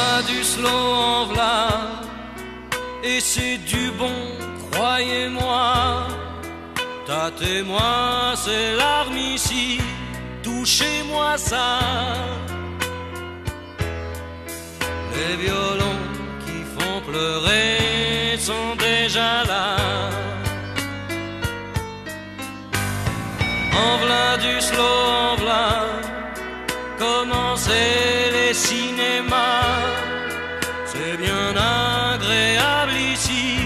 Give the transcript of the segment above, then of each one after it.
v'là du slow, en v'là, et c'est du bon, croyez-moi. Tâtez-moi ces larmes ici, touchez-moi ça. Les violons qui font pleurer sont déjà là. En v'là du slow, en v'là, commencez les cinémas. C'est bien agréable ici,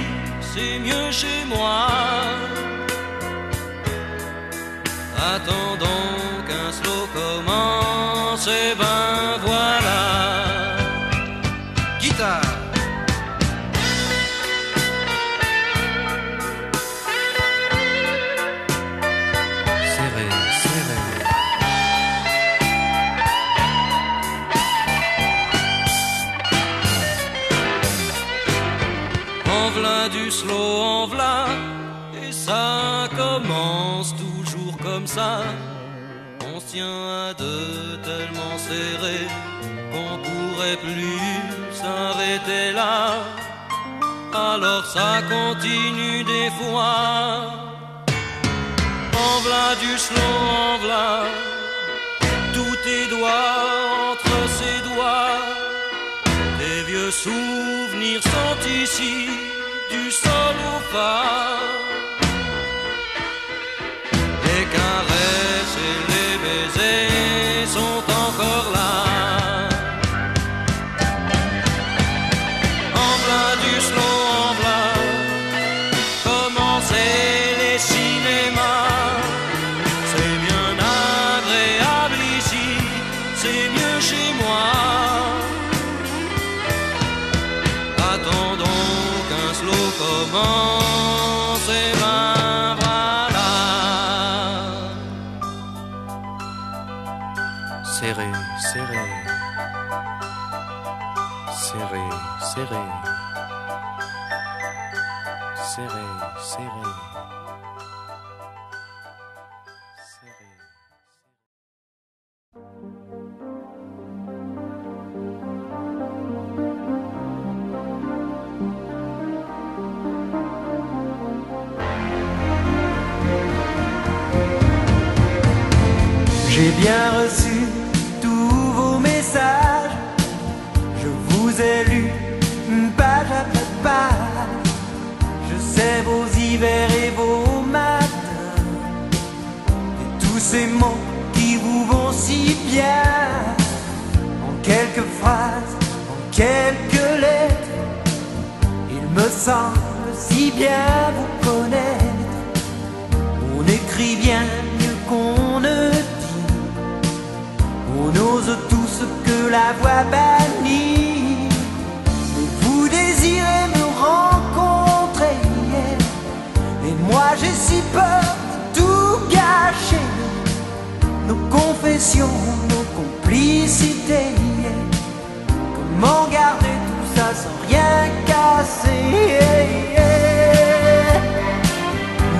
c'est mieux chez moi. Attendons qu'un slow commence, et ben voilà. Guitare. Serré, serré. En v'là du slow, en v'là, et ça commence toujours comme ça. On se tient à deux tellement serré qu'on pourrait plus s'arrêter là. Alors ça continue des fois. En v'là du slow, en v'là, tous tes doigts entre ses doigts. Des vieux souvenirs sont ici, du sol au fa. Les caresses et les baisers sont encore là. En v'là du slow, en v'là, commencez les cinémas. C'est bien agréable ici, c'est mieux chez moi. Attendons qu'un slow commence, et ben voilà. Serré, serré, serré, serré, serré, serré, serré. J'ai bien reçu tous vos messages, je vous ai lu page après page. Je sais vos hivers et vos matins, et tous ces mots qui vous vont si bien. En quelques phrases, en quelques lettres, il me semble si bien vous connaître. On écrit bien mieux qu'on ne dit. On ose tout ce que la voix bannit. Mais vous désirez me rencontrer, et moi j'ai si peur de tout gâcher. Nos confessions, nos complicités, comment garder tout ça sans rien casser?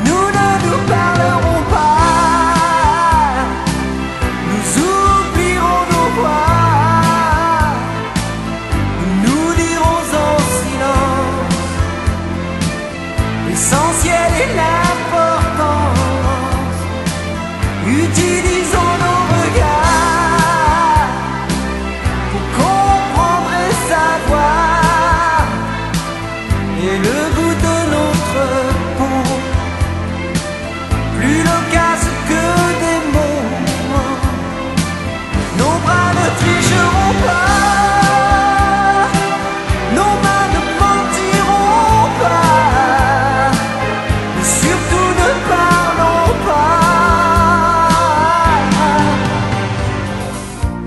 Nous ne nous parlerons pas, nous dirons en silence l'essentiel et l'importance. Utilisons nos regards pour comprendre et savoir, et le goût de notre peau, plus loquace que des mots. Nos bras ne tricheront pas, nos mains ne mentiront pas, mais surtout ne parlons pas.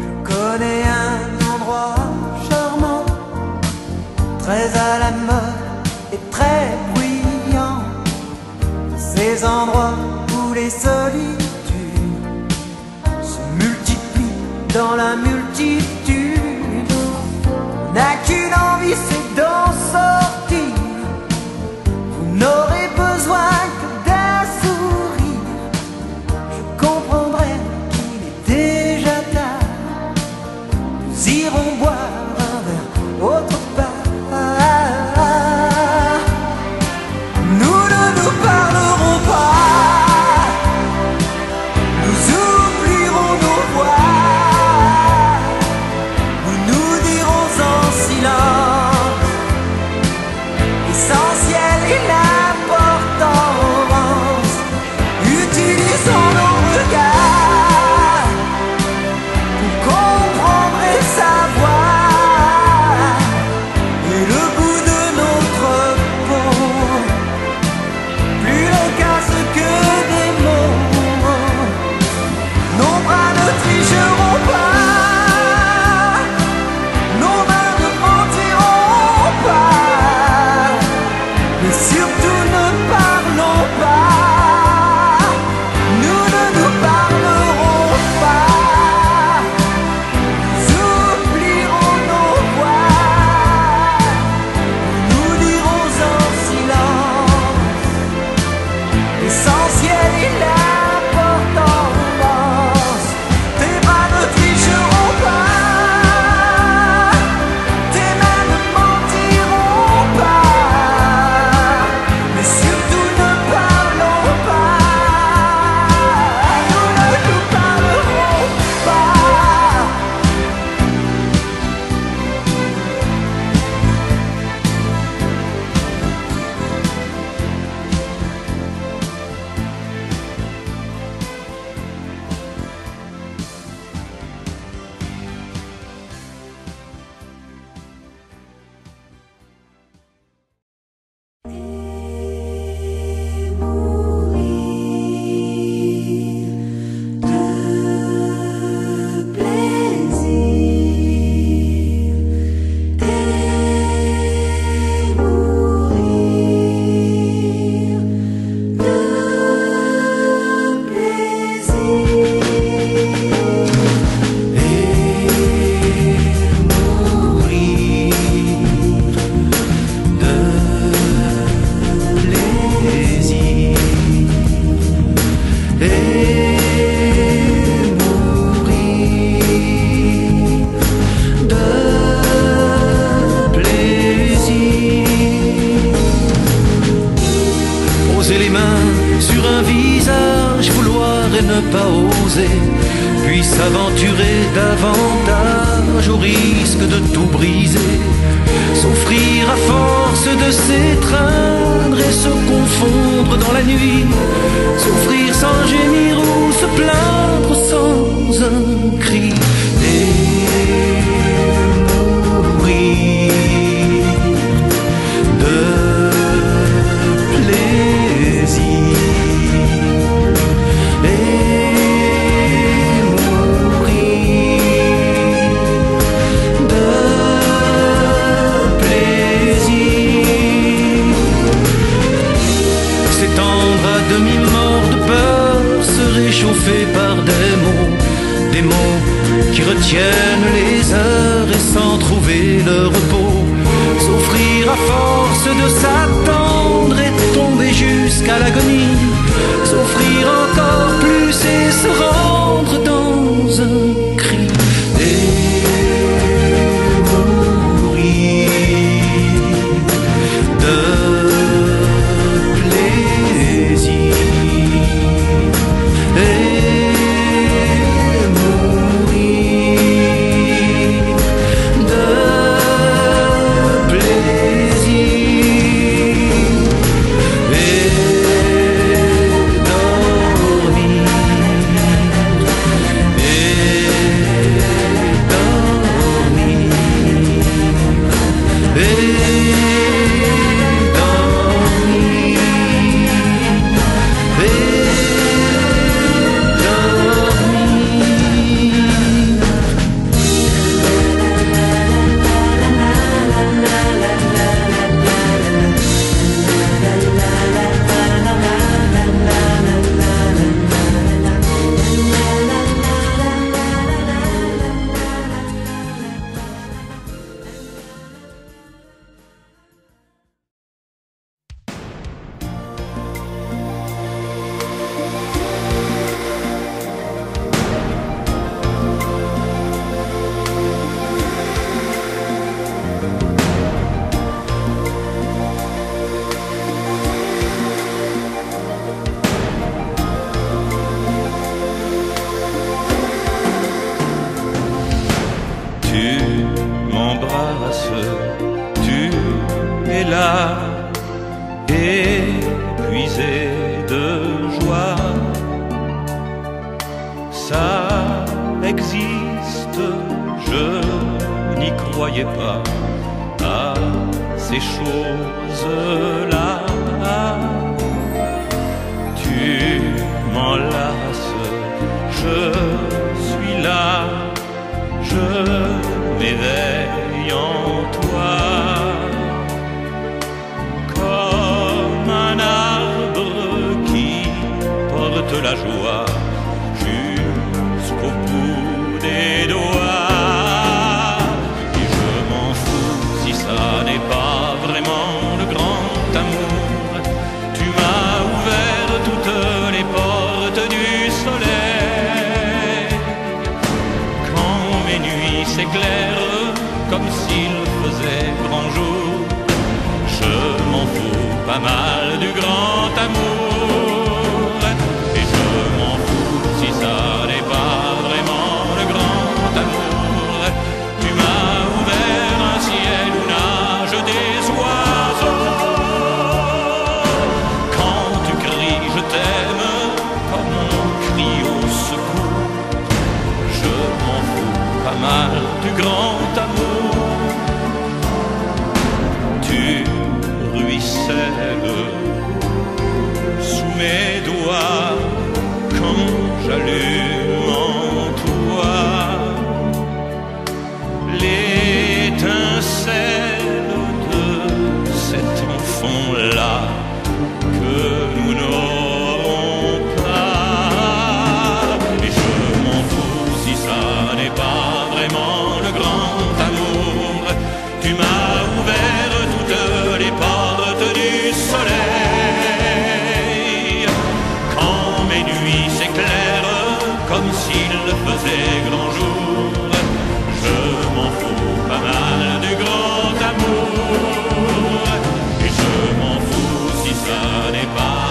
Je connais un endroit charmant, très à la mode et très bruyant. Ces endroits où les solitudes se multiplient dans la multitude. On n'a qu'une envie, c'est d'en sortir. Vous n'aurez besoin que d'un sourire. Je comprendrai qu'il est déjà tard. Nous irons boire un verre poser les mains sur un visage, vouloir et ne pas oser, puis s'aventurer davantage au risque de tout briser, s'offrir à force de s'étreindre et se confondre dans la nuit, souffrir sans gémir ou se plaindre sans un cri et mourir de plaisir et mourir de plaisir, s'étendre à demi-mort de peur, se réchauffer par des mots qui retiennent les heures et sans trouver le repos, s'offrir à force de s'attendre et tomber jusqu'à l'agonie, s'offrir encore plus et se rendre dans un cri et mourir de plaisir et épuisé de joie. Ça existe, je n'y croyais pas à ces choses-là. Tu m'enlaces, je suis là, je m'éveille en toi. La joie jusqu'au bout des doigts. Et je m'en fous si ça n'est pas vraiment le grand amour. Tu m'as ouvert toutes les portes du soleil. Quand mes nuits s'éclairent comme s'il faisait grand jour, je m'en fous pas mal du grand amour. Du grand amour, tu ruisselles sous mes doigts quand j'allume en toi l'étincelle de cet enfant-là que nous n'aurons pas. Et je m'en fous si ça n'est pas vraiment le grand amour. Tu m'as ouvert toutes les portes du soleil. Quand mes nuits s'éclairent comme s'il faisait grand jour, je m'en fous pas mal du grand amour. Et je m'en fous si ça n'est pas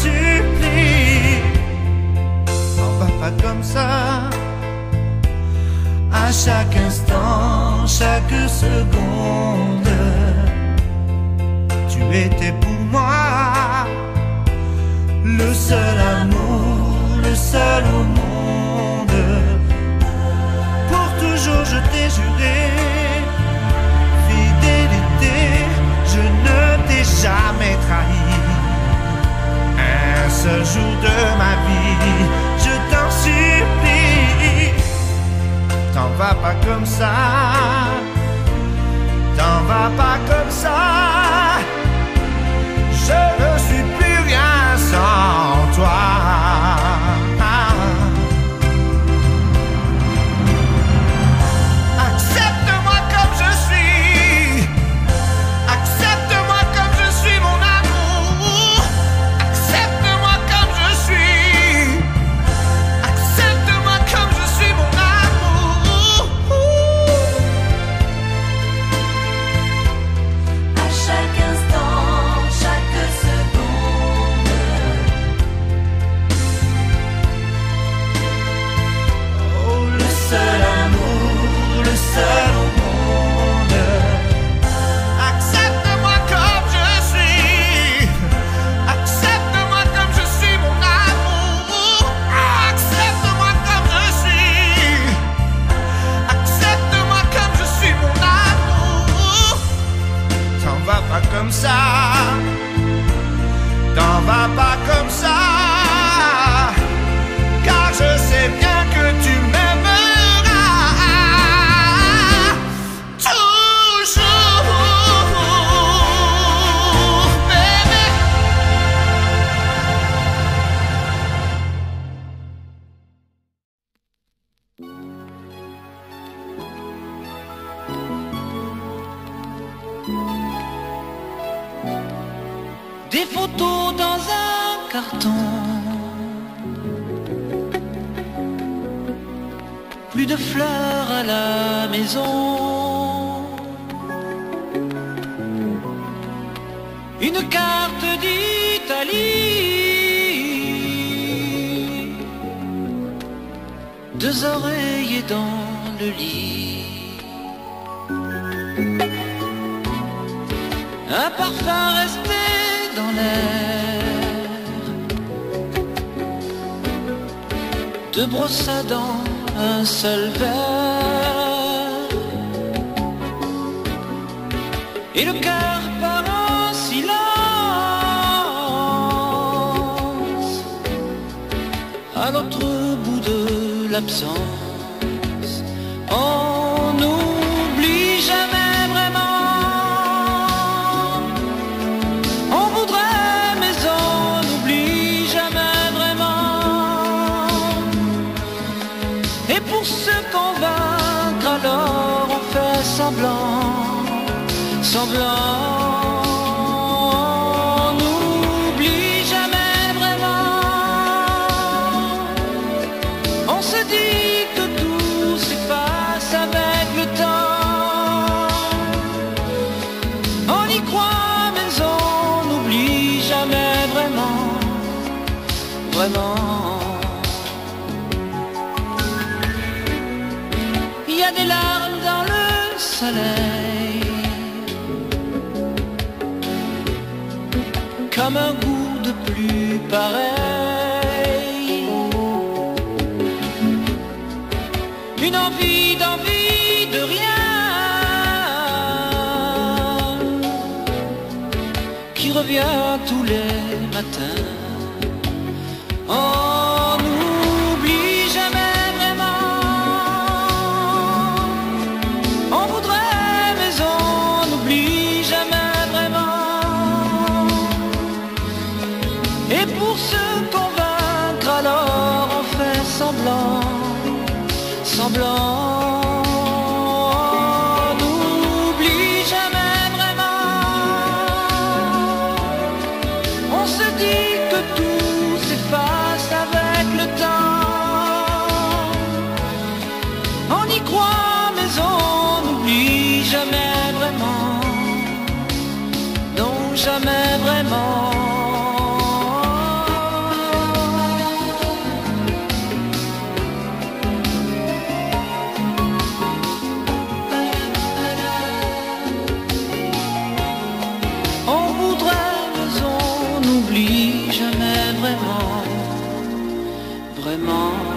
supplie, t'en va pas comme ça. À chaque instant, chaque seconde, tu étais pour moi le seul amour, le seul au monde. Pour toujours je t'ai juré fidélité, je ne t'ai jamais trahi. Un seul jour de ma vie, je t'en supplie, t'en vas pas comme ça, t'en vas pas comme ça. Je ne suis plus rien sans toi. Accepte-moi comme je suis, accepte-moi comme je suis mon amour, accepte-moi comme je suis, accepte-moi comme je suis mon amour. À chaque instant, chaque seconde, Oh, le seul amour, le seul au monde. Accepte-moi comme je suis, accepte-moi comme je suis mon amour, accepte-moi comme je suis, accepte-moi comme je suis mon amour. T'en vas pas comme ça, t'en vas pas comme ça, car je sais bien que tu m'aimeras toujours, bébé. Des photos dans un carton, plus de fleurs à la maison, une carte d'Italie, deux oreillers dans le lit, un parfum resté dans l'air, deux brosses à dents, un seul verre, et le cœur part en silence à l'autre bout de l'absence. On n'oublie jamais vraiment. On voudrait, mais on n'oublie jamais vraiment. Et pour se convaincre, alors on fait semblant, semblant. On n'oublie jamais vraiment. On se dit que tout s'efface avec le temps. On y croit, mais on n'oublie jamais vraiment, vraiment. Il y a des larmes dans le soleil, comme un goût de pluie pareil, une envie de rien qui revient tous les matins. On n'oublie jamais vraiment. On voudrait, mais on n'oublie jamais vraiment. Et pour se convaincre, alors on fait semblant, semblant. On n'oublie jamais vraiment. On se dit que tout s'efface avec le temps. On y croit, mais on n'oublie jamais vraiment. Non, jamais vraiment. n'oublie jamais vraiment, vraiment.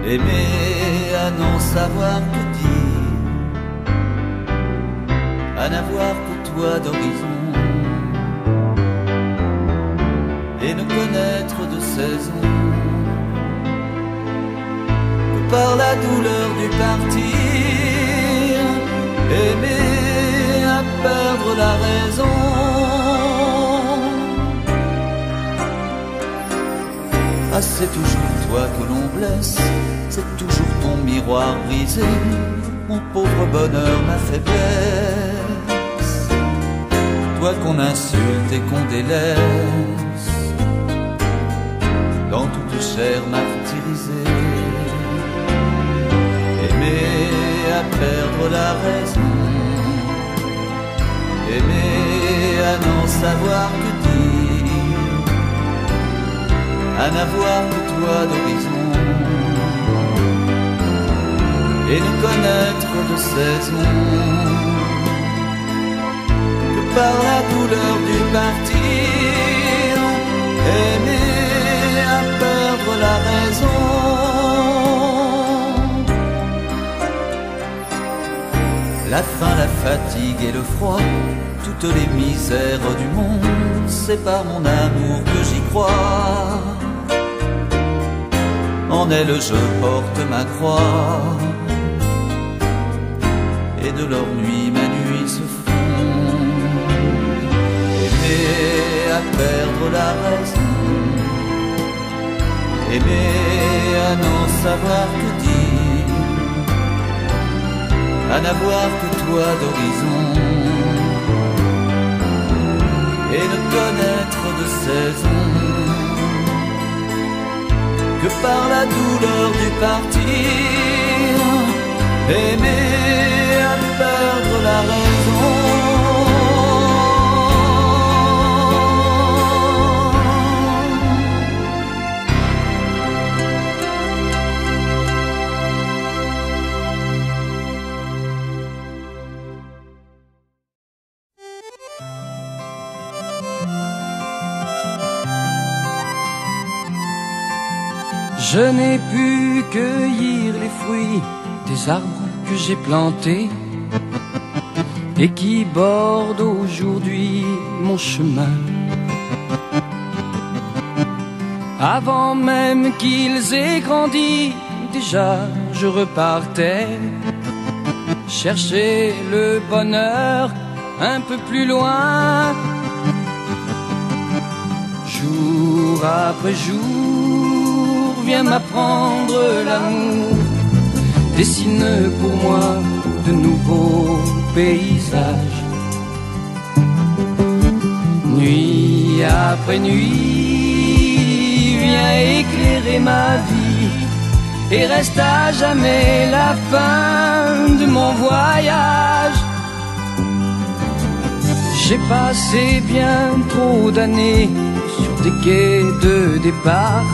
aimer à n'en savoir que dire, à n'avoir que toi d'horizon, et ne connaître de saison que par la douleur du partir, aimer à perdre la raison. Ah, c'est toujours toi que l'on blesse, c'est toujours ton miroir brisé, mon pauvre bonheur, ma faiblesse. Toi qu'on insulte et qu'on délaisse dans toute chair martyrisée. Aimer à perdre la raison, aimer à n'en savoir que dire, à n'avoir que toi d'horizon, et ne connaître de saison que par la douleur du partir, aimer à perdre la raison. La faim, la fatigue et le froid, toutes les misères du monde, c'est par mon amour que j'y crois. En elle je porte ma croix, et de leur nuit ma nuit se fond. Aimer à perdre la raison, aimer à n'en savoir que dire, à n'avoir que toi d'horizon, et ne connaître de saison que par la douleur du partir, aimer à perdre la raison. Je n'ai pu cueillir les fruits des arbres que j'ai plantés et qui bordent aujourd'hui mon chemin. Avant même qu'ils aient grandi, déjà je repartais chercher le bonheur un peu plus loin. Jour après jour vient m'apprendre l'amour, dessine pour moi de nouveaux paysages. Nuit après nuit vient éclairer ma vie et reste à jamais la fin de mon voyage. J'ai passé bien trop d'années sur des quais de départ,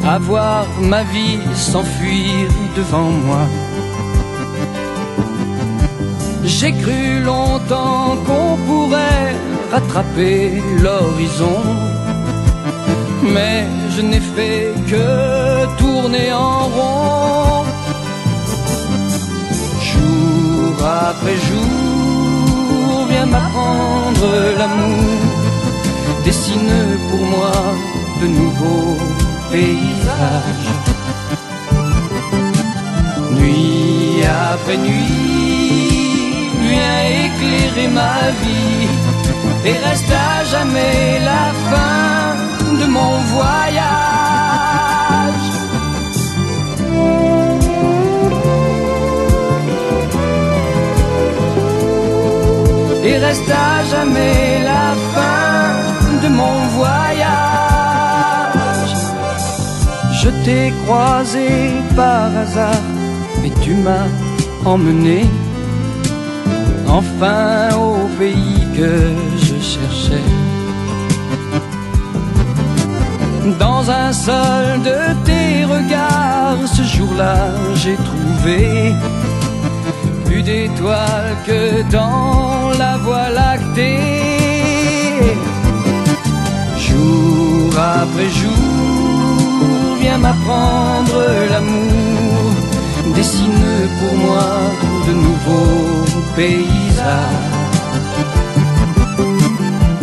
à voir ma vie s'enfuir devant moi. J'ai cru longtemps qu'on pourrait rattraper l'horizon, mais je n'ai fait que tourner en rond. Jour après jour vient m'apprendre l'amour, dessine pour moi de nouveaux paysages. Nuit après nuit vient éclairer ma vie et reste à jamais la fin de mon voyage. Et reste à jamais la fin de mon voyage. Je t'ai croisé par hasard, mais tu m'as emmené enfin au pays que je cherchais. Dans un seul de tes regards, ce jour-là, j'ai trouvé plus d'étoiles que dans la voie lactée. Jour après jour vient m'apprendre dessine pour moi de nouveaux paysages.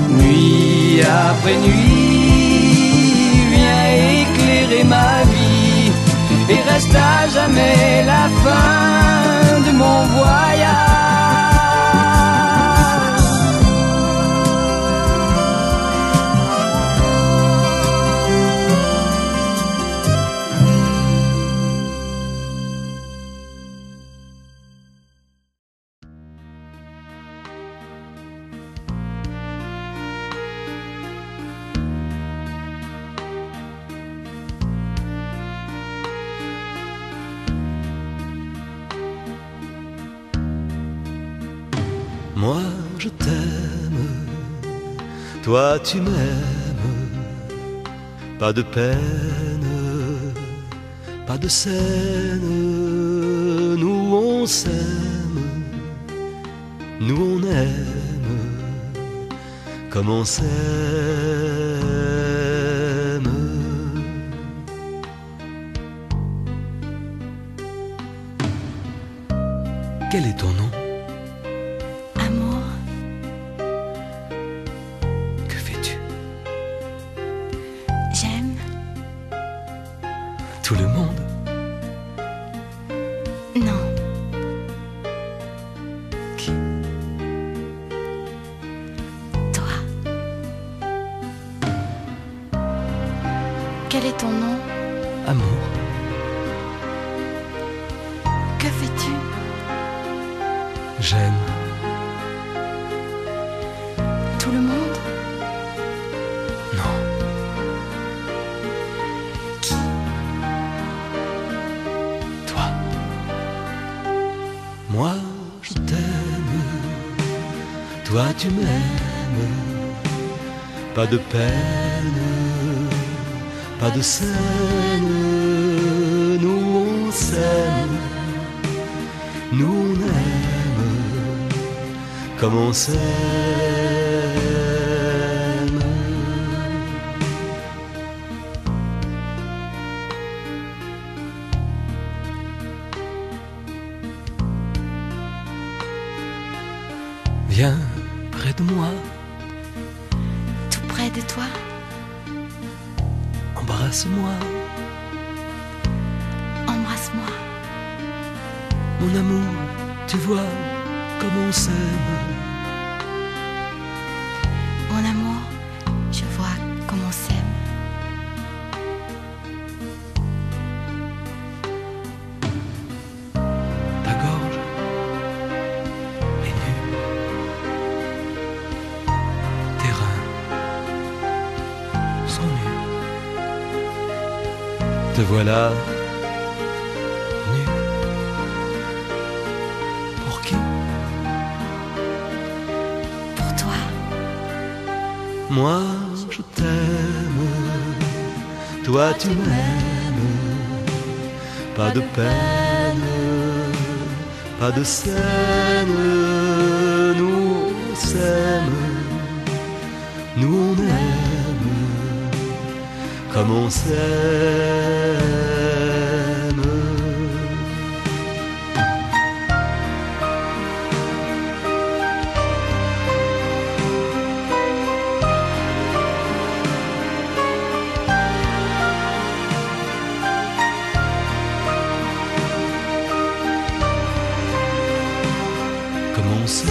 Nuit après nuit, viens éclairer ma vie et reste à jamais la fin de mon voyage. Moi je t'aime, toi tu m'aimes, pas de peine, pas de scène, nous on s'aime, nous on aime, comme on s'aime. Quel est ton nom ? Tout le monde? Non. Qui? Toi. Quel est ton nom? Amour. Que fais-tu? J'aime. Tout le monde? Non. Qui? Toi. Moi je t'aime, toi tu m'aimes, pas de peine, pas de scène, nous on s'aime, nous on aime, comme on s'aime. Viens près de moi, Tout près de toi? embrasse-moi, Embrasse-moi. mon amour, tu vois comme on s'aime. Mon amour, je vois comme on s'aime. Ta gorge est nue, tes reins sont nus. Te voilà nu. Pour qui? Pour toi. Moi je t'aime, toi tu m'aimes, pas de peine, pas de scène, nous on s'aime, nous on aime, comme on s'aime. Comme on s'aime.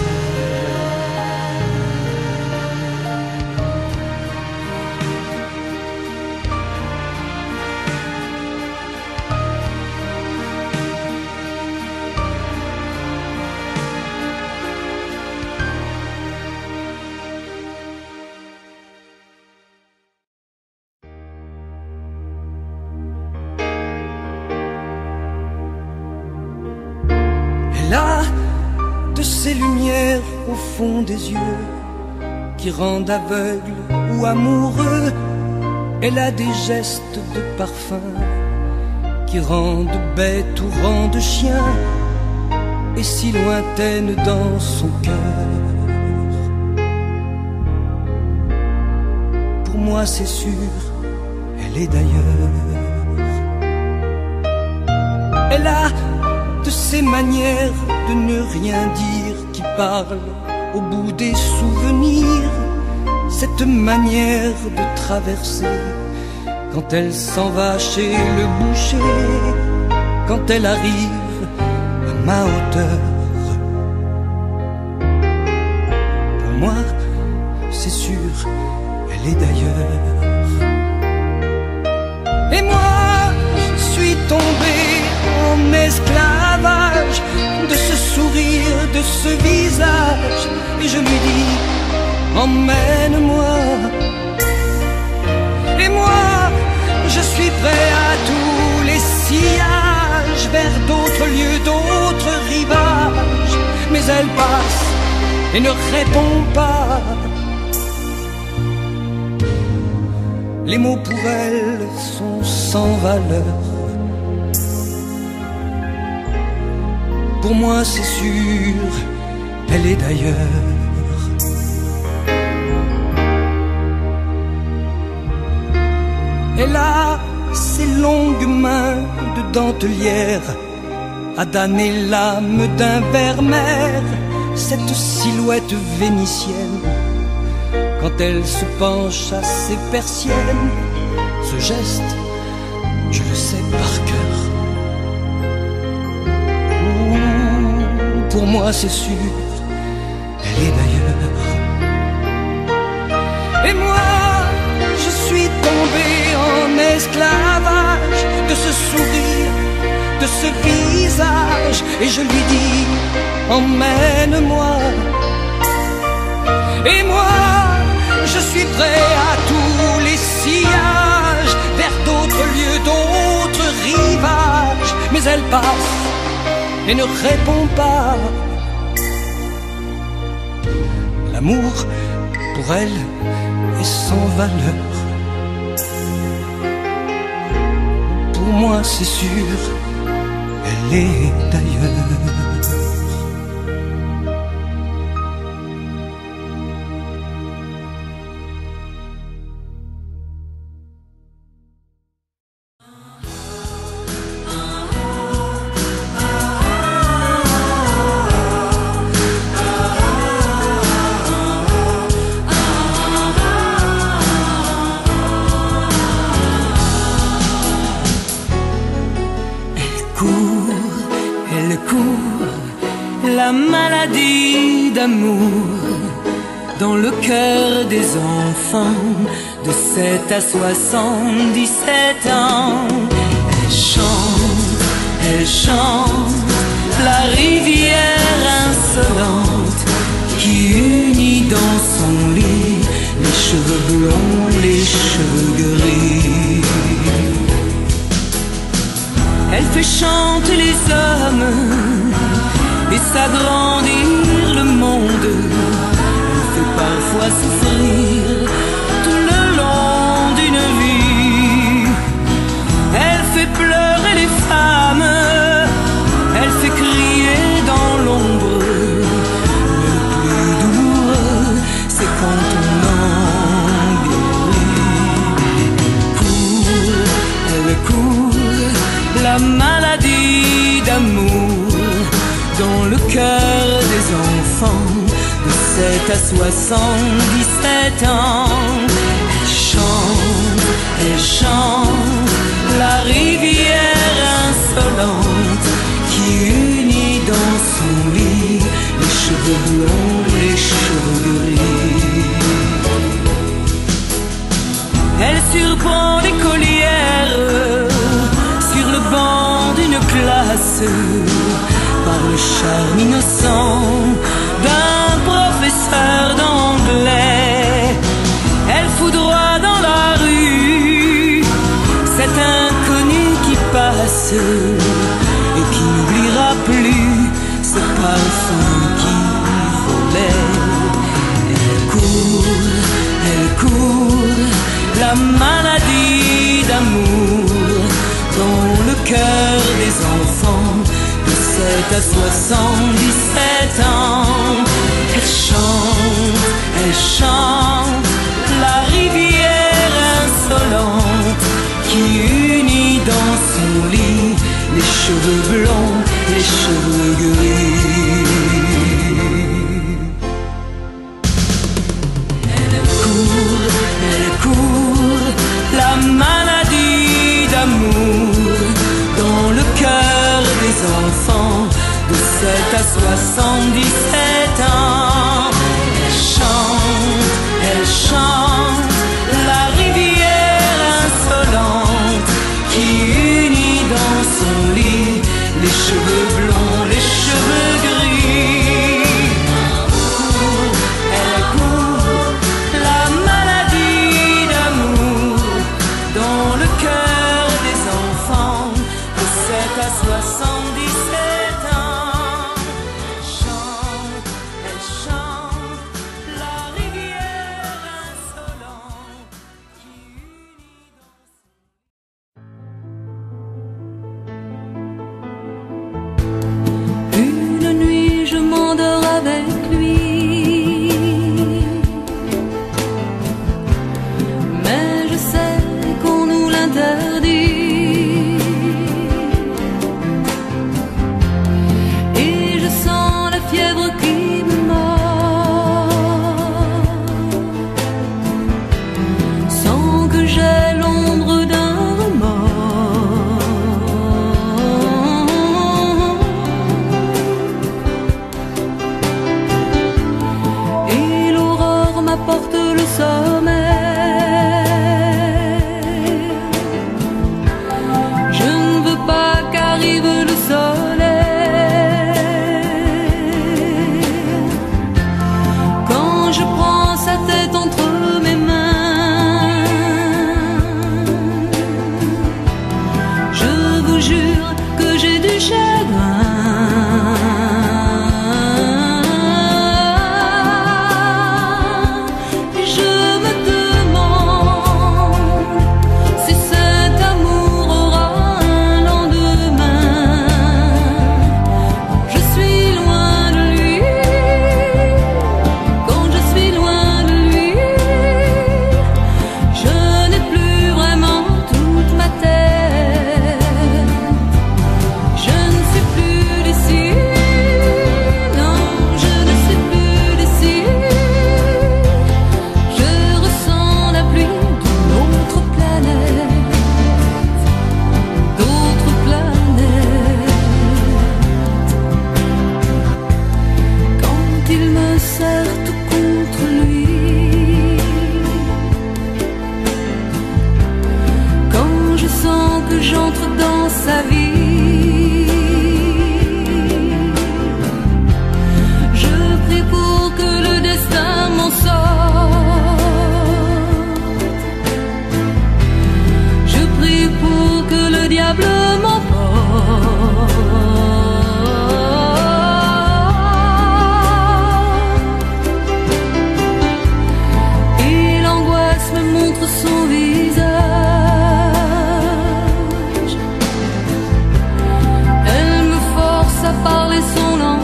Elle a de ces lumières au fond des yeux qui rendent aveugle ou amoureux. Elle a des gestes de parfum qui rendent bête ou rendent chien, et si lointaine dans son cœur. Pour moi c'est sûr, elle est d'ailleurs. Elle a ces manières de ne rien dire qui parlent au bout des souvenirs, cette manière de traverser quand elle s'en va chez le boucher, quand elle arrive à ma hauteur. Pour moi, c'est sûr, elle est d'ailleurs. Et moi, je suis tombé en esclavage de ce sourire, de ce visage, et je lui dis, emmène-moi. Et moi, je suis prêt à tous les sillages, vers d'autres lieux, d'autres rivages, mais elle passe et ne répond pas. Les mots pour elle sont sans valeur. Pour moi c'est sûr, elle est d'ailleurs. Elle a ses longues mains de dentelière à damner l'âme d'un vermeer, cette silhouette vénitienne. Quand elle se penche à ses persiennes, ce geste, je le sais par cœur. Pour moi c'est sûr, elle est d'ailleurs. Et moi, je suis tombé en esclavage de ce sourire, de ce visage, et je lui dis, emmène-moi. Et moi, je suis prêt à tous les sillages, vers d'autres lieux, d'autres rivages, mais elle passe et ne répond pas. L'amour, pour elle, est sans valeur. Pour moi, c'est sûr, elle est d'ailleurs. Elle court, la maladie d'amour dans le cœur des enfants de 7 à 77 ans. Elle chante la rivière insolente qui unit dans son lit les cheveux blonds, les cheveux gris. Elle fait chanter les hommes et s'agrandir le monde. Elle fait parfois souffrir tout le long d'une vie. Elle fait pleurer les femmes, elle fait crier dans l'ombre. Mais le plus douloureux, c'est quand on en guérit. Elle court, la maladie d'amour dans le cœur des enfants de 7 à 77 ans. Elle chante la rivière insolente qui unit dans son lit les cheveux blonds, les cheveux gris. Elle surprend l'écolière sur le banc d'une classe par le charme innocent d'un professeur d'anglais. Elle foudroie dans la rue cet inconnu qui passe et qui n'oubliera plus ce parfum qui volait. Elle court, la maladie d'amour dans le cœur des enfants de 7 à 77 ans. Elle chante la rivière insolente qui unit dans son lit les cheveux blonds les cheveux gris. Elle court, la maladie d'amour dans le cœur des enfants de 7 à 77 ans. Elle chante la rivière insolente qui unit dans son lit les cheveux blonds, les cheveux gris. Elle court, la maladie d'amour dans le cœur des enfants de 7 à 77 ans. Elle chante la rivière insolente qui unit dans... Une nuit je m'endors avec lui, mais je sais qu'on nous l'interdit, et je sens la fièvre qui me mord, sans que j'aie l'ombre d'un remords. Et l'aurore m'apporte le sommeil. Je ne veux pas qu'arrive le soleil. Quand je prends sa tête entre mes mains, je vous jure que j'ai du chagrin. Et je me demande si cet amour aura un lendemain. Quand je suis loin de lui, quand je suis loin de lui, je n'ai plus vraiment toute ma tête. Je ne suis plus d'ici, non, je ne suis plus d'ici. Je ressens la pluie d'une autre planète, d'autres planètes. Quand il me serre tout contre lui, quand je sens que j'entre dans sa vie, je prie pour que le destin m'en sorte. Je prie pour que le diable m'emporte. Et l'angoisse me montre son visage. Elle me force à parler son langage.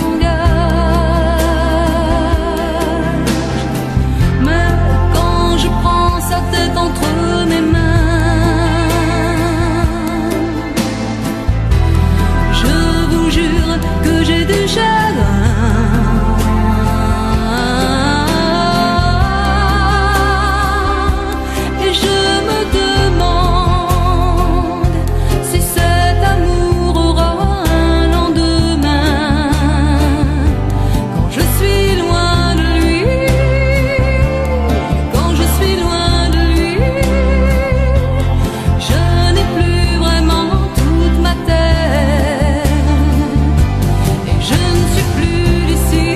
Mais quand je prends sa tête entre mes mains, je vous jure que j'ai du chagrin. Et je me demande si cet amour aura un lendemain. Quand je suis loin de lui, quand je suis loin de lui, je n'ai plus vraiment toute ma tête. Et je ne suis plus d'ici,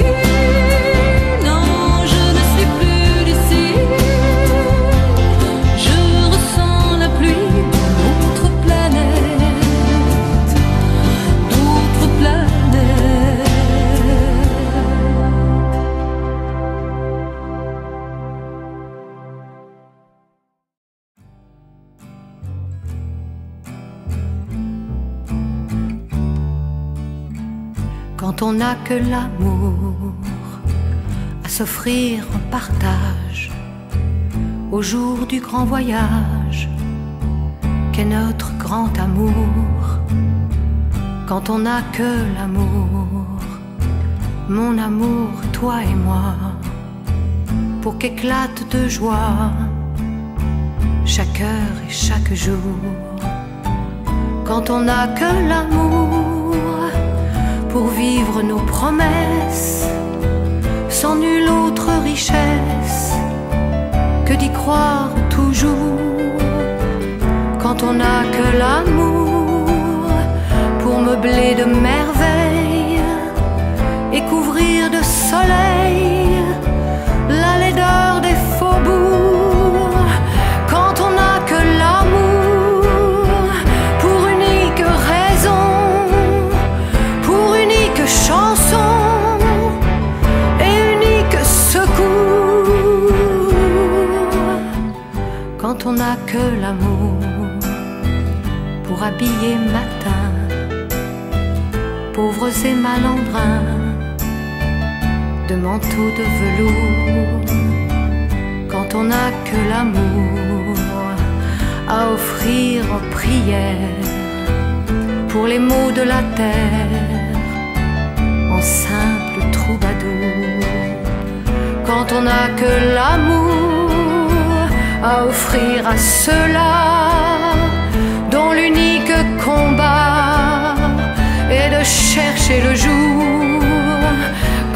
non, je ne suis plus d'ici. Je ressens la pluie d'une autre planète, d'autres planètes. Quand on n'a que l'amour à s'offrir en partage, au jour du grand voyage qu'est notre grand amour, quand on n'a que l'amour, mon amour, toi et moi, pour qu'éclate de joie chaque heure et chaque jour. Quand on n'a que l'amour pour vivre nos promesses, sans nulle autre richesse que d'y croire toujours. Quand on n'a que l'amour pour meubler de merveilles et couvrir de soleil la laideur des faubourgs. Quand on n'a que l'amour pour unique raison, pour unique chanson et unique secours. Quand on n'a que l'amour pour habiller matin pauvres et malandrins de manteaux de velours. Quand on n'a que l'amour à offrir en prière pour les maux de la terre en simple troubadour. Quand on n'a que l'amour à offrir à ceux-là dont l'unique combat est de chercher le jour.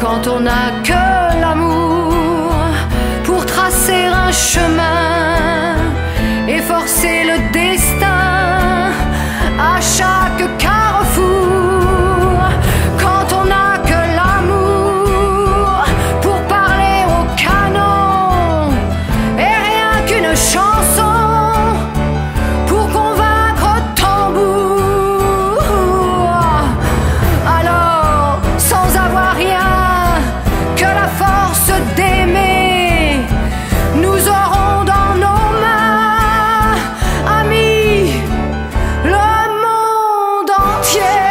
Quand on n'a que l'amour pour tracer un chemin et forcer le destin à chaque carrefour. Quand on n'a que l'amour pour parler au canon et rien qu'une chanson pour convaincre au tambour. Alors, sans avoir rien que la force d'aimer, nous aurons dans nos mains, amis, le monde entier.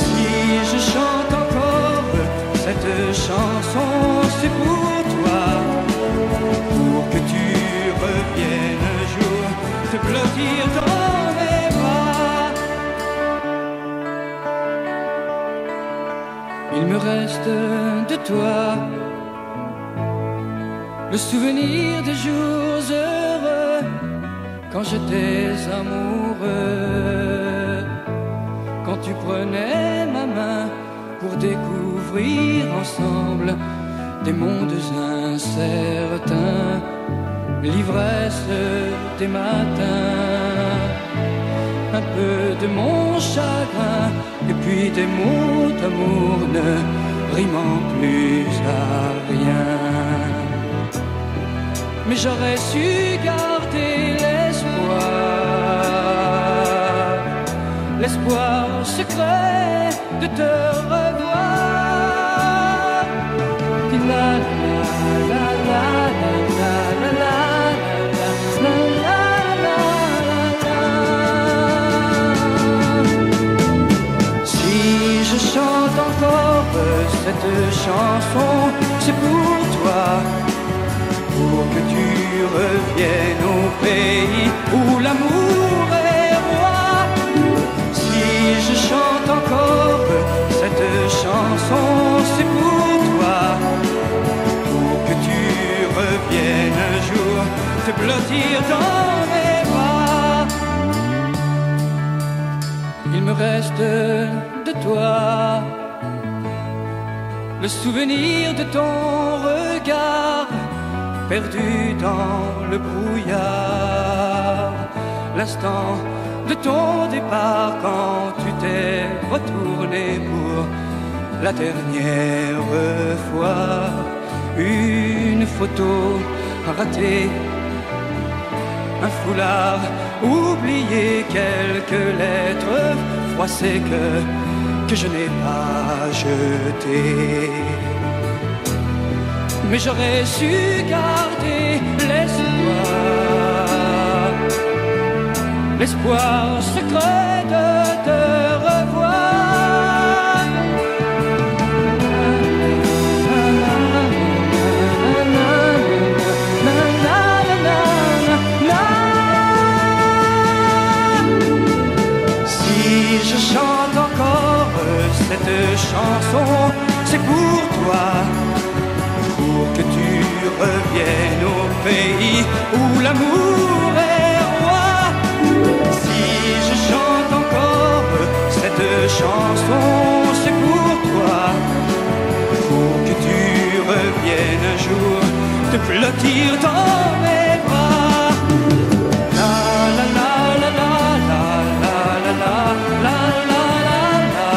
Si je chante encore cette chanson, c'est pour toi, pour que tu reviennes un jour te blottir dans mes bras. Il me reste de toi le souvenir des jours heureux quand j'étais amoureux, quand tu prenais ma main pour découvrir ensemble des mondes incertains, l'ivresse des matins, un peu de mon chagrin et puis des mots d'amour ne rimant plus à rien. Mais j'aurais su garder l'espoir secret de te revoir. La la la la la la la la la la la. Si je chante encore cette chanson, c'est pour toi, pour que tu reviennes au pays où l'amour est roi. Si je chante encore cette chanson, c'est pour toi, pour que tu reviennes un jour te blottir dans mes bras. Il me reste de toi le souvenir de ton regard perdu dans le brouillard, l'instant de ton départ quand tu t'es retourné pour la dernière fois. Une photo ratée, un foulard oublié, quelques lettres froissées que je n'ai pas jetées. Mais j'aurais su garder l'espoir secret de te revoir. Si je chante encore cette chanson, c'est pour toi, pour que tu reviennes au pays où l'amour est roi. Si je chante encore cette chanson, c'est pour toi, pour que tu reviennes un jour te blottir dans mes bras. La la la la la la la la la la la la.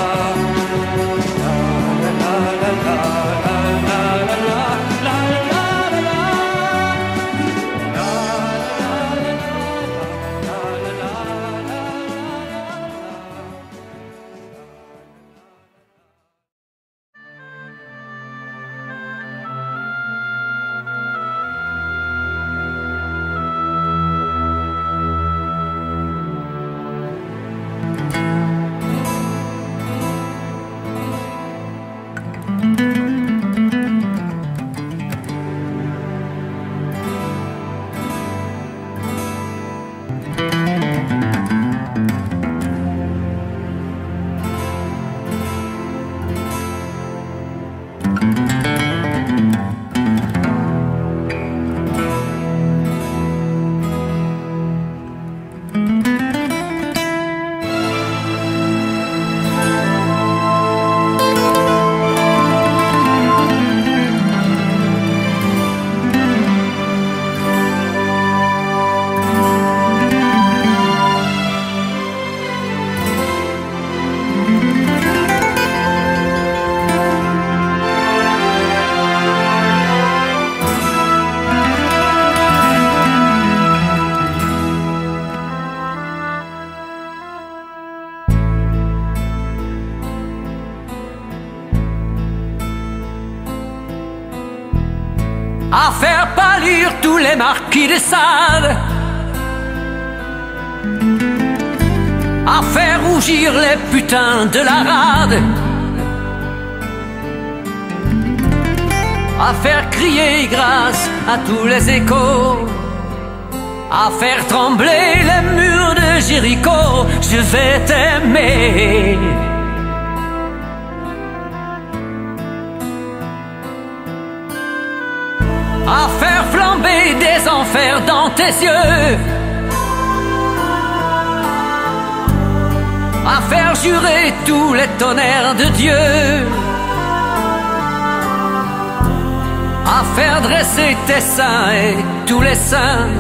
À faire pâlir tous les marquis de Sade, à faire rougir les putains de la rade, à faire crier grâce à tous les échos, à faire trembler les murs de Jéricho. Je vais t'aimer. À faire flamber des enfers dans tes yeux, à faire jurer tous les tonnerres de Dieu, à faire dresser tes seins et tous les saints,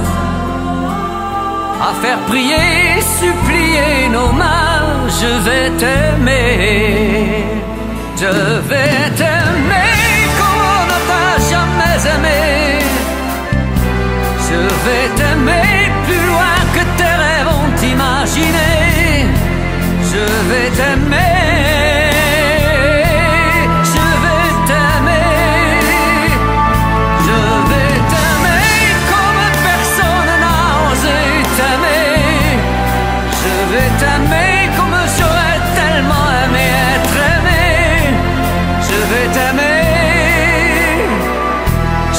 à faire prier, supplier nos mains. Je vais t'aimer, je vais t'aimer comme on ne t'a jamais aimé. Je vais t'aimer plus loin que tes rêves ont imaginé. Je vais t'aimer, je vais t'aimer, je vais t'aimer comme personne n'a osé t'aimer. Je vais t'aimer comme j'aurais tellement aimé être aimé. Je vais t'aimer,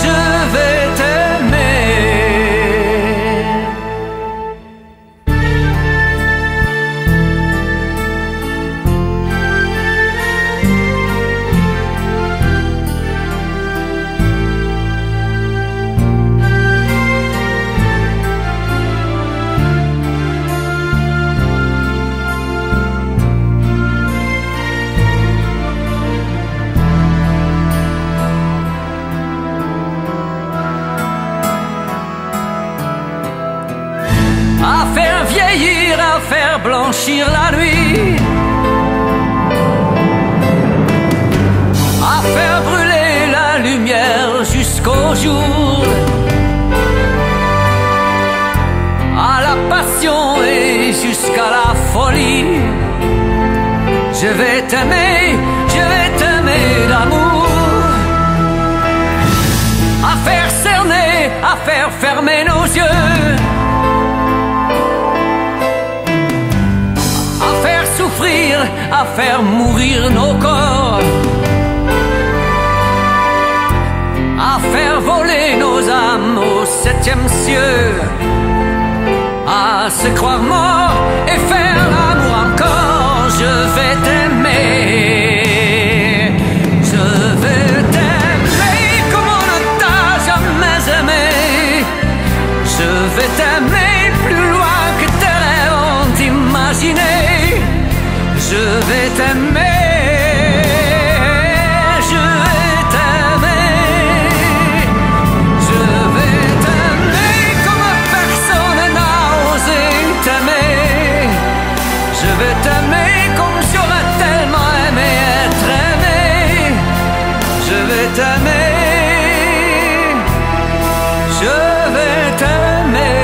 je vais t'aimer. À faire vieillir, à faire blanchir la nuit, à faire brûler la lumière jusqu'au jour, à la passion et jusqu'à la folie. Je vais t'aimer d'amour, à faire cerner, à faire fermer nos yeux, à faire mourir nos corps, à faire voler nos âmes au septième cieux, à se croire mort et faire l'amour encore. Je vais t'aimer, je vais t'aimer comme on ne t'a jamais aimé. Je vais t'aimer plus loin que tes rêves ont imaginé. Je vais t'aimer. Je vais t'aimer comme j'aurais tellement aimé être aimé. Je vais t'aimer, je vais t'aimer.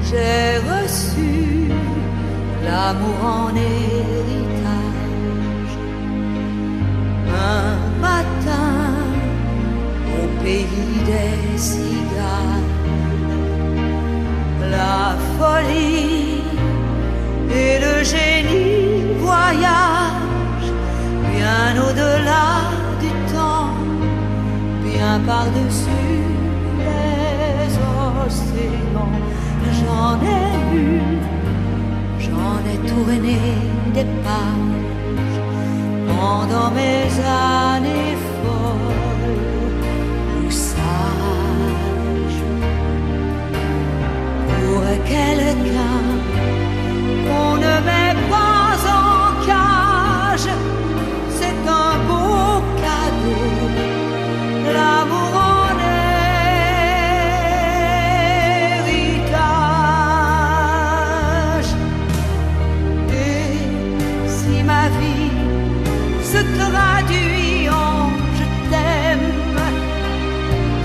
J'ai reçu l'amour en héritage un matin au pays des cigales. La folie et le génie voyagent bien au-delà du temps, bien par-dessus les océans. J'en ai lu, j'en ai tourné des pages pendant mes années folles ou sages. Pour quelqu'un qu'on ne met pas en cage, c'est un beau cadeau, l'amour en se traduit en je t'aime.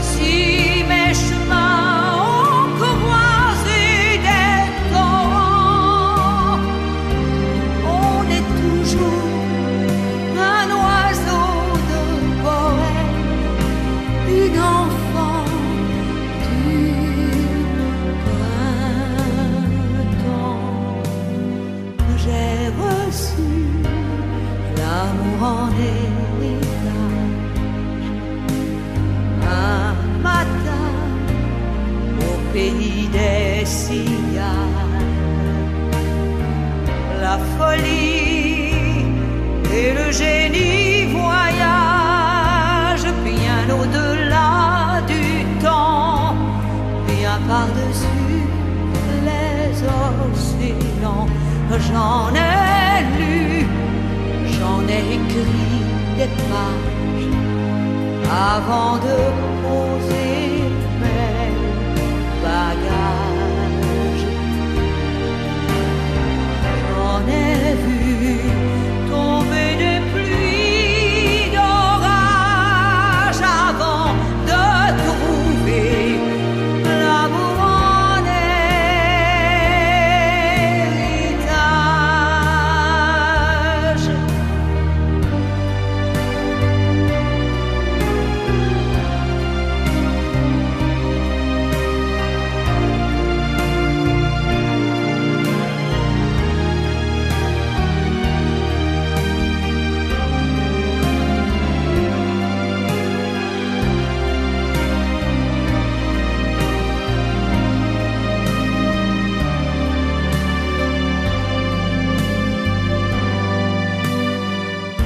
Si mes chemins ont croisé des torrents, on est toujours un oiseau de poème, une enfant du printemps. J'ai reçu l'amour en héritage un matin au pays des cigales. La folie et le génie voyagent bien au-delà du temps, bien par-dessus les océans. J'en ai lu, j'en ai écrit des pages avant de poser mes bagages. J'en ai vu tomber des pluies d'orage avant de trouver l'amour en héritage.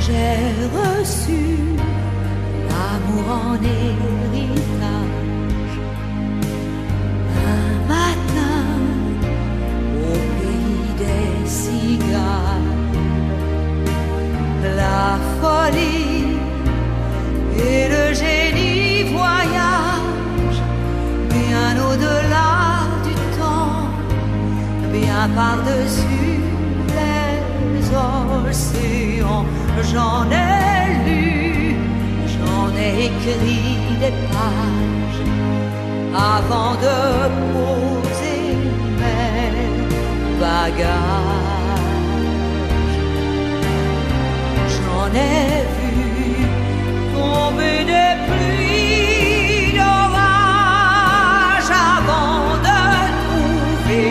J'ai reçu l'amour en héritage un matin au pays des cigales. La folie et le génie voyagent bien au-delà du temps, bien par-dessus les océans. J'en ai lu, j'en ai j'écris des pages avant de poser mes bagages. J'en ai vu tomber des pluies d'orage avant de trouver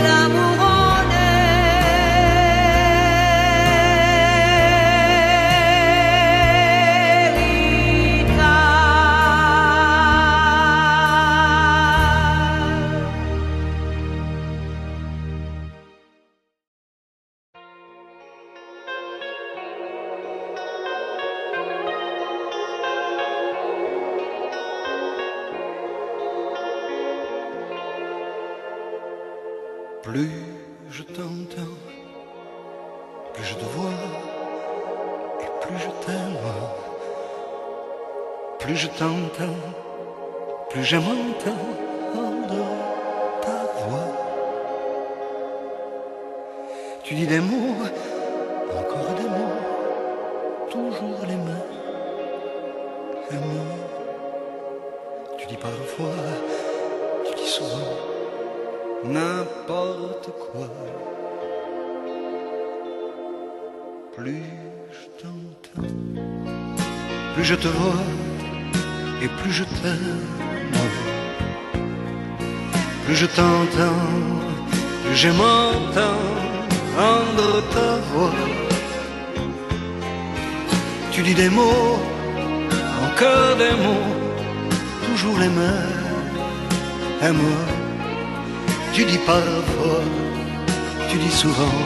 l'amour en Plus je t'entends, plus je te vois, et plus je t'aime. Plus je t'entends, plus j'aime entendre ta voix. Tu dis des mots, encore des mots, toujours les mêmes. Tu dis parfois, tu dis souvent n'importe quoi. Plus je t'entends, plus je te vois, et plus je t'aime. Plus je t'entends, plus j'aime entendre ta voix. Tu dis des mots, encore des mots, toujours les mêmes. Tu dis parfois, tu dis souvent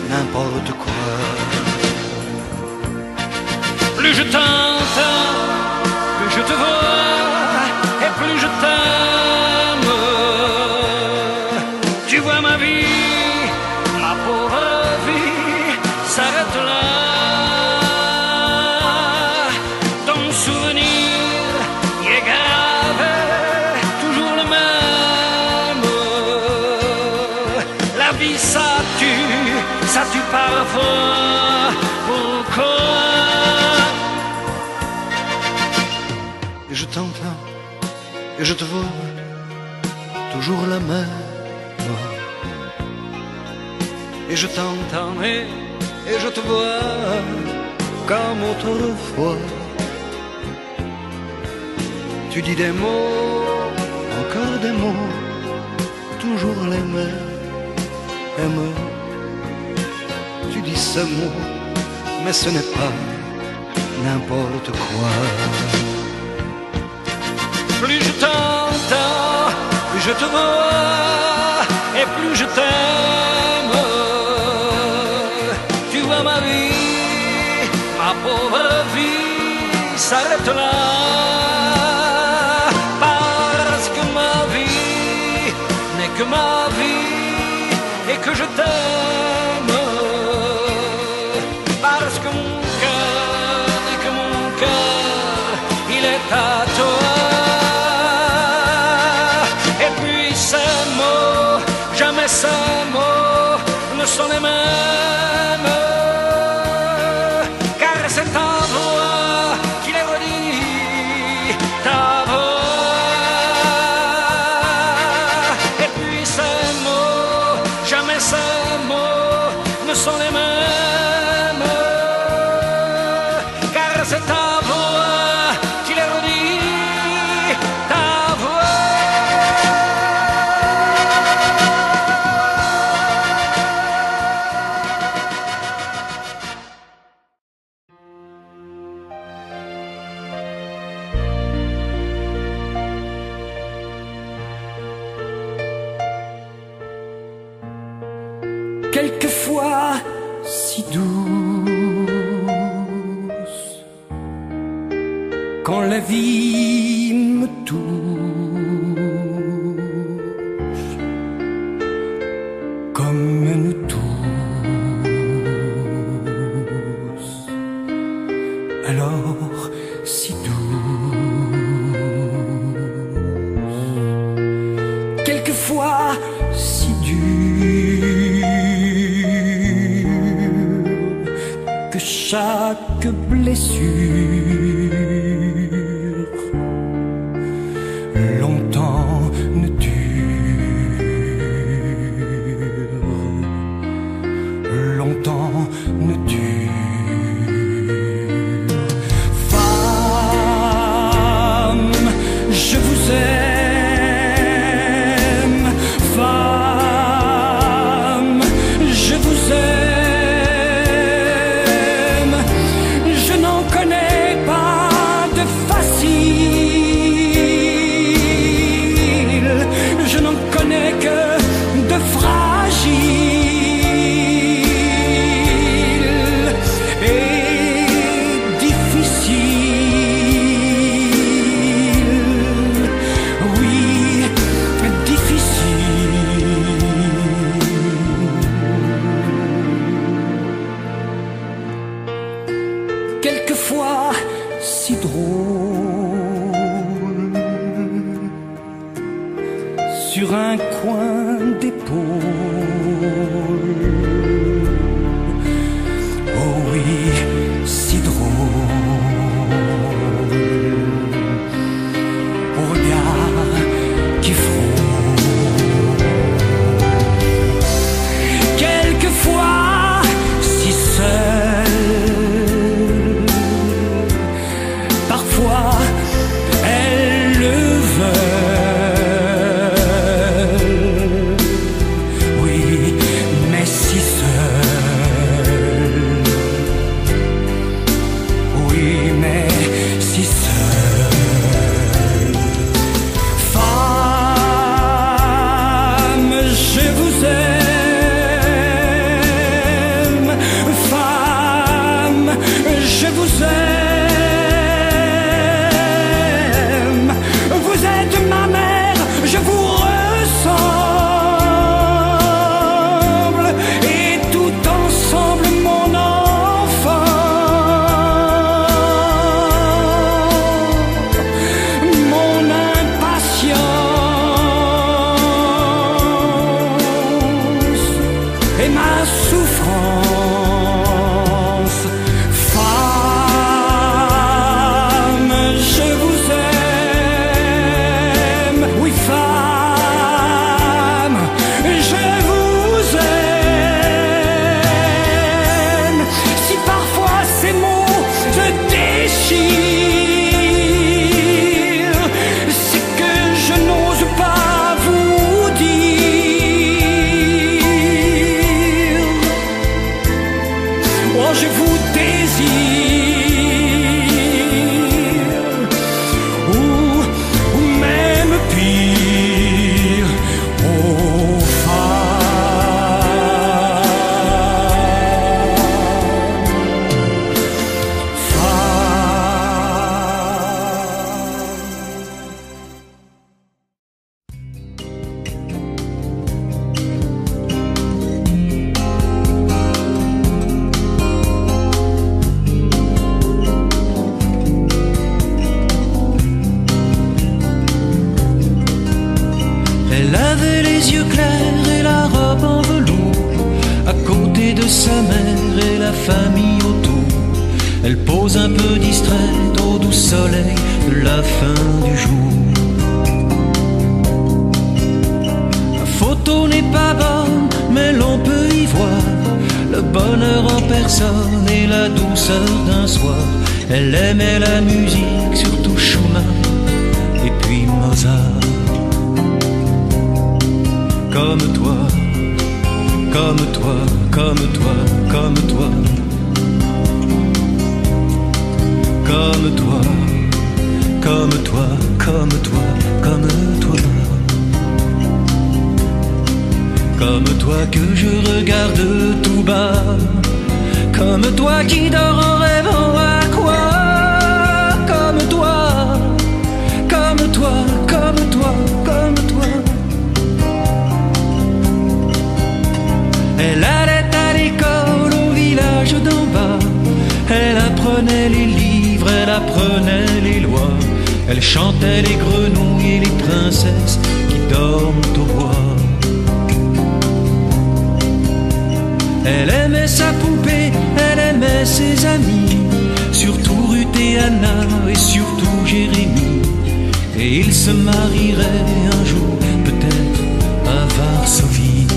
n'importe quoi. Plus je t'entends, plus je te vois, et plus je t'aime. Tu vois ma vie, ma pauvre vie, s'arrête là. Ton souvenir y est gravé, toujours le même. La vie ça tue parfois. Pourquoi? Et je t'entends, et je te vois, toujours la même. Et je t'entends, et je te vois, comme autrefois. Tu dis des mots, encore des mots, toujours les mêmes. Tu dis ce mot, mais ce n'est pas n'importe quoi. Plus je t'entends, plus je te vois, et plus je t'aime. Tu vois ma vie, ma pauvre vie, s'arrête là. Parce que ma vie n'est que ma vie, et que je t'aime. Parce que mon cœur n'est que mon cœur, il est à toi. Et puis ces mots, jamais ces mots ne sont les mêmes. Car c'est ta voix qui les redit, ta voix. Et puis ces mots, jamais ces mots ne sont les mêmes. Car c'est ta voix qui les redit, ta voix. Quelquefois si douce, quand la vie me touche, comme nous tous, alors si douce, quelquefois si dure, que chaque blessure longtemps ne dure. Femme, je vous aime. Femme, je vous aime. Je n'en connais pas de facile. Je n'en connais que de fragile et difficile. Oui, difficile. Quelquefois si drôle sur un coin d'épaule. Oh oui, si drôle au regard qui frôle. Quelquefois si seul, parfois elle le veut. Oui, mais si seul. Oui, mais si seul. Femme, je vous aime. Femme, je vous aime. Vous êtes ma mère, je vous ressemble. Et tout ensemble, mon enfant, mon impatience et ma souffrance. Femme, je vous aime. Oui, femme, je vous aime. Si parfois ces mots te déchirent, c'est que je n'ose pas vous dire. Oh, je vous désire, ou même pire, oh Elle avait les yeux clairs et la robe en velours, à côté de sa mère et la famille autour. Elle pose un peu distraite au doux soleil de la fin du jour. La photo n'est pas bonne, mais l'on peut y voir le bonheur en personne et la douceur d'un soir. Elle aimait la musique, surtout Schumann et puis Mozart. Comme toi, comme toi, comme toi, comme toi. Comme toi, comme toi, comme toi, comme toi. Comme toi que je regarde tout bas. Comme toi qui dort en rêvant à quoi. Comme toi, comme toi, comme toi, comme toi. Elle allait à l'école au village d'en bas. Elle apprenait les livres, elle apprenait les lois. Elle chantait les grenouilles et les princesses qui dorment au bois. Elle aimait sa poupée, elle aimait ses amis, surtout Ruth et Anna et surtout Jérémie. Et ils se marieraient un jour, peut-être à Varsovie.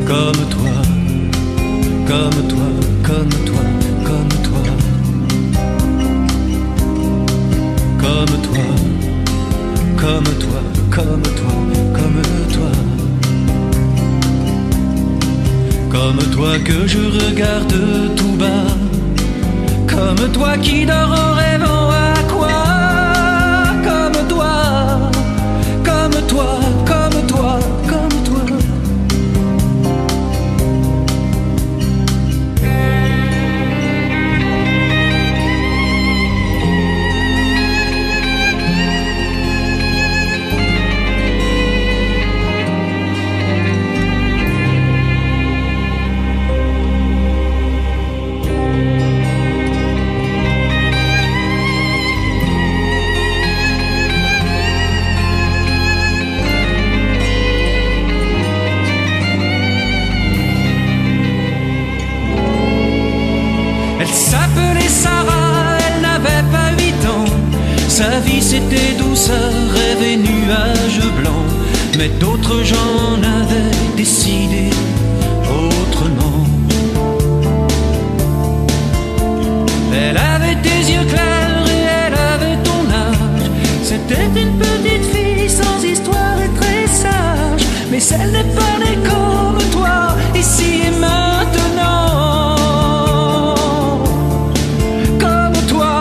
Comme comme toi, comme toi, comme toi, comme toi, comme toi, comme toi, comme toi, comme toi que je regarde tout bas, comme toi qui dort en rêvant à quoi, comme toi, comme toi, comme toi, comme toi. Sa vie c'était douceur, rêve et nuages blancs, mais d'autres gens avaient décidé autrement. Elle avait des yeux clairs et elle avait ton âge. C'était une petite fille sans histoire et très sage, mais elle n'est pas née comme toi, ici et maintenant. Comme toi,